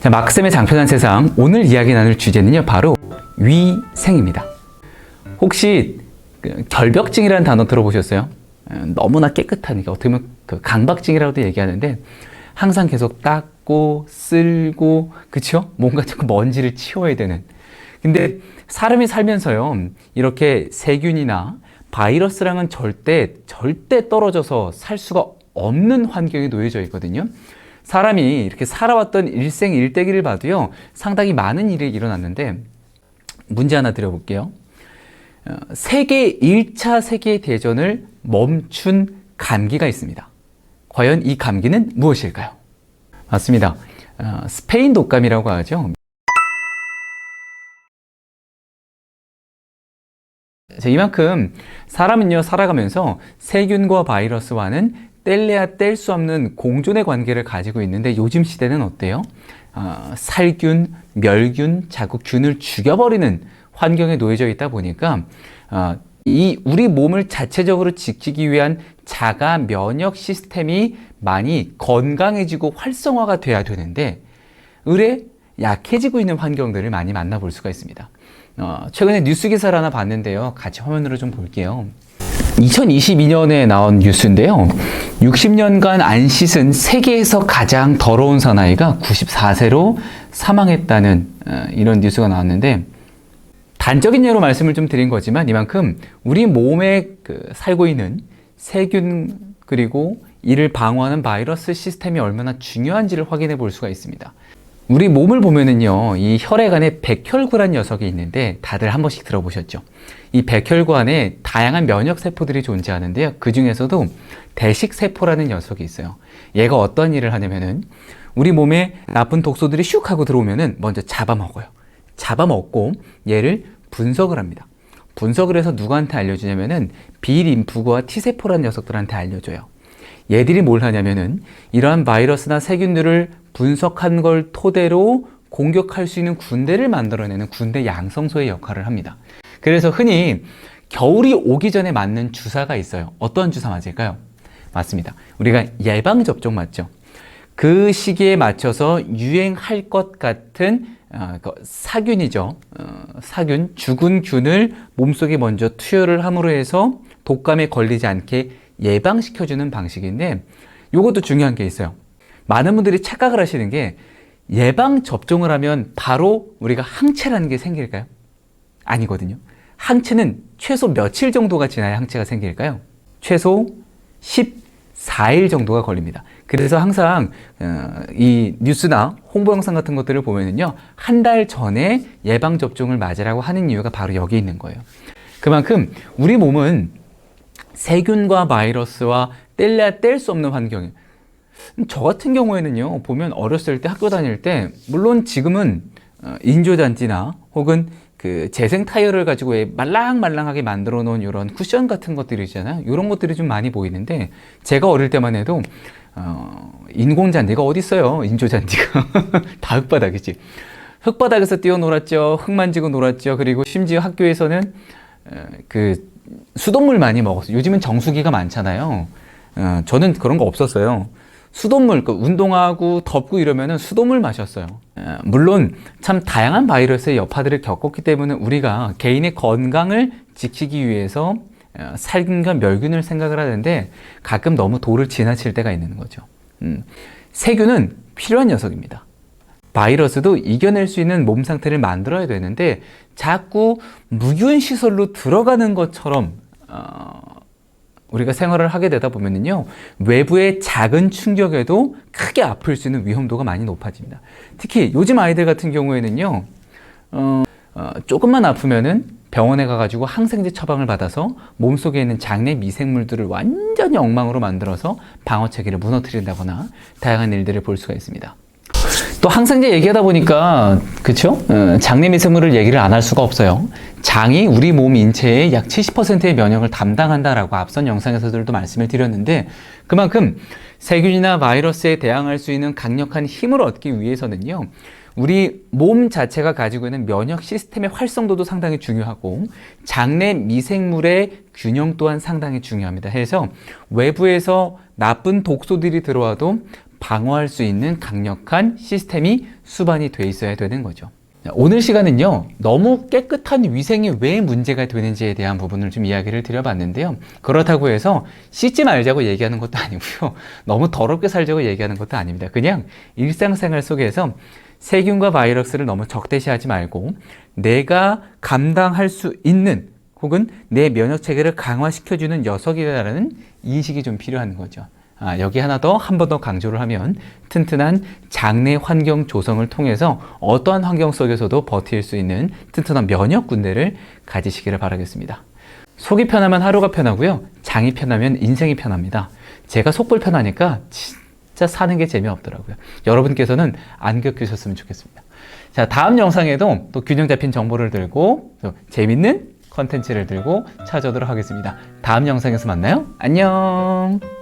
자, 마크쌤의 장편한 세상, 오늘 이야기 나눌 주제는요, 바로 위생입니다. 혹시 결벽증이라는 단어 들어보셨어요? 너무나 깨끗하니까 어떻게 보면 강박증이라고도 얘기하는데, 항상 계속 닦고 쓸고, 그쵸? 뭔가 자꾸 먼지를 치워야 되는. 근데 사람이 살면서요, 이렇게 세균이나 바이러스랑은 절대 떨어져서 살 수가 없는 환경에 놓여져 있거든요. 사람이 이렇게 살아왔던 일생일대기를 봐도요, 상당히 많은 일이 일어났는데, 문제 하나 드려볼게요. 세계 1차 세계대전을 멈춘 감기가 있습니다. 과연 이 감기는 무엇일까요? 맞습니다. 스페인 독감이라고 하죠. 이만큼 사람은요, 살아가면서 세균과 바이러스와는 뗄래야 뗄 수 없는 공존의 관계를 가지고 있는데, 요즘 시대는 어때요? 살균, 멸균, 자국균을 죽여버리는 환경에 놓여져 있다 보니까 우리 몸을 자체적으로 지키기 위한 자가 면역 시스템이 많이 건강해지고 활성화가 돼야 되는데, 의례 약해지고 있는 환경들을 많이 만나볼 수가 있습니다. 최근에 뉴스 기사를 하나 봤는데요. 같이 화면으로 좀 볼게요. 2022년에 나온 뉴스인데요. 60년간 안 씻은 세계에서 가장 더러운 사나이가 94세로 사망했다는 이런 뉴스가 나왔는데, 단적인 예로 말씀을 좀 드린 거지만, 이만큼 우리 몸에 살고 있는 세균, 그리고 이를 방어하는 바이러스 시스템이 얼마나 중요한지를 확인해 볼 수가 있습니다. 우리 몸을 보면은요, 이 혈액 안에 백혈구라는 녀석이 있는데, 다들 한 번씩 들어보셨죠? 이 백혈구 안에 다양한 면역세포들이 존재하는데요. 그 중에서도 대식세포라는 녀석이 있어요. 얘가 어떤 일을 하냐면은, 우리 몸에 나쁜 독소들이 슉 하고 들어오면은 먼저 잡아먹어요. 잡아먹고 얘를 분석을 합니다. 분석을 해서 누구한테 알려주냐면은, B림프구와 T세포라는 녀석들한테 알려줘요. 얘들이 뭘 하냐면은, 이러한 바이러스나 세균들을 분석한 걸 토대로 공격할 수 있는 군대를 만들어내는 군대 양성소의 역할을 합니다. 그래서 흔히 겨울이 오기 전에 맞는 주사가 있어요. 어떤 주사 맞을까요? 맞습니다. 우리가 예방접종 맞죠? 그 시기에 맞춰서 유행할 것 같은 사균이죠. 사균, 죽은 균을 몸속에 먼저 투여를 함으로 해서 독감에 걸리지 않게 예방시켜주는 방식인데, 이것도 중요한 게 있어요. 많은 분들이 착각을 하시는 게, 예방접종을 하면 바로 우리가 항체라는 게 생길까요? 아니거든요. 항체는 최소 며칠 정도가 지나야 항체가 생길까요? 최소 14일 정도가 걸립니다. 그래서 항상 이 뉴스나 홍보 영상 같은 것들을 보면은요, 한 달 전에 예방접종을 맞으라고 하는 이유가 바로 여기 있는 거예요. 그만큼 우리 몸은 세균과 바이러스와 뗄래야 뗄 수 없는 환경이에요. 저 같은 경우에는요, 보면 어렸을 때 학교 다닐 때, 물론 지금은 인조잔디나 혹은 그 재생 타이어를 가지고 말랑말랑하게 만들어 놓은 이런 쿠션 같은 것들이 있잖아요. 이런 것들이 좀 많이 보이는데, 제가 어릴 때만 해도 인공잔디가 어디 있어요? 인조잔디가 다 흙바닥이지. 흙바닥에서 뛰어놀았죠. 흙 만지고 놀았죠. 그리고 심지어 학교에서는 그 수돗물 많이 먹었어요. 요즘은 정수기가 많잖아요. 저는 그런 거 없었어요. 수돗물, 운동하고 덥고 이러면은 수돗물 마셨어요. 물론 참 다양한 바이러스의 여파들을 겪었기 때문에 우리가 개인의 건강을 지키기 위해서 살균과 멸균을 생각을 하는데, 가끔 너무 도를 지나칠 때가 있는 거죠. 세균은 필요한 녀석입니다. 바이러스도 이겨낼 수 있는 몸 상태를 만들어야 되는데, 자꾸 무균 시설로 들어가는 것처럼 우리가 생활을 하게 되다 보면요, 외부의 작은 충격에도 크게 아플 수 있는 위험도가 많이 높아집니다. 특히 요즘 아이들 같은 경우에는요, 조금만 아프면은 병원에 가가지고 항생제 처방을 받아서 몸속에 있는 장내 미생물들을 완전히 엉망으로 만들어서 방어체계를 무너뜨린다거나 다양한 일들을 볼 수가 있습니다. 또 항생제 얘기하다 보니까, 그쵸? 장내 미생물을 얘기를 안 할 수가 없어요. 장이 우리 몸 인체의 약 70%의 면역을 담당한다라고 앞선 영상에서도 말씀을 드렸는데, 그만큼 세균이나 바이러스에 대항할 수 있는 강력한 힘을 얻기 위해서는요, 우리 몸 자체가 가지고 있는 면역 시스템의 활성도도 상당히 중요하고 장내 미생물의 균형 또한 상당히 중요합니다. 해서 외부에서 나쁜 독소들이 들어와도 방어할 수 있는 강력한 시스템이 수반이 돼 있어야 되는 거죠. 오늘 시간은요, 너무 깨끗한 위생이 왜 문제가 되는지에 대한 부분을 좀 이야기를 드려봤는데요. 그렇다고 해서 씻지 말자고 얘기하는 것도 아니고요. 너무 더럽게 살자고 얘기하는 것도 아닙니다. 그냥 일상생활 속에서 세균과 바이러스를 너무 적대시하지 말고 내가 감당할 수 있는 혹은 내 면역 체계를 강화시켜주는 녀석이라는 인식이 좀 필요한 거죠. 여기 하나 더 한 번 더 강조를 하면 튼튼한 장내 환경 조성을 통해서 어떠한 환경 속에서도 버틸 수 있는 튼튼한 면역 군대를 가지시기를 바라겠습니다. 속이 편하면 하루가 편하고요. 장이 편하면 인생이 편합니다. 제가 속 불편하니까 진짜 사는 게 재미없더라고요. 여러분께서는 안 겪으셨으면 좋겠습니다. 자, 다음 영상에도 또 균형 잡힌 정보를 들고 또 재밌는 컨텐츠를 들고 찾아오도록 하겠습니다. 다음 영상에서 만나요. 안녕.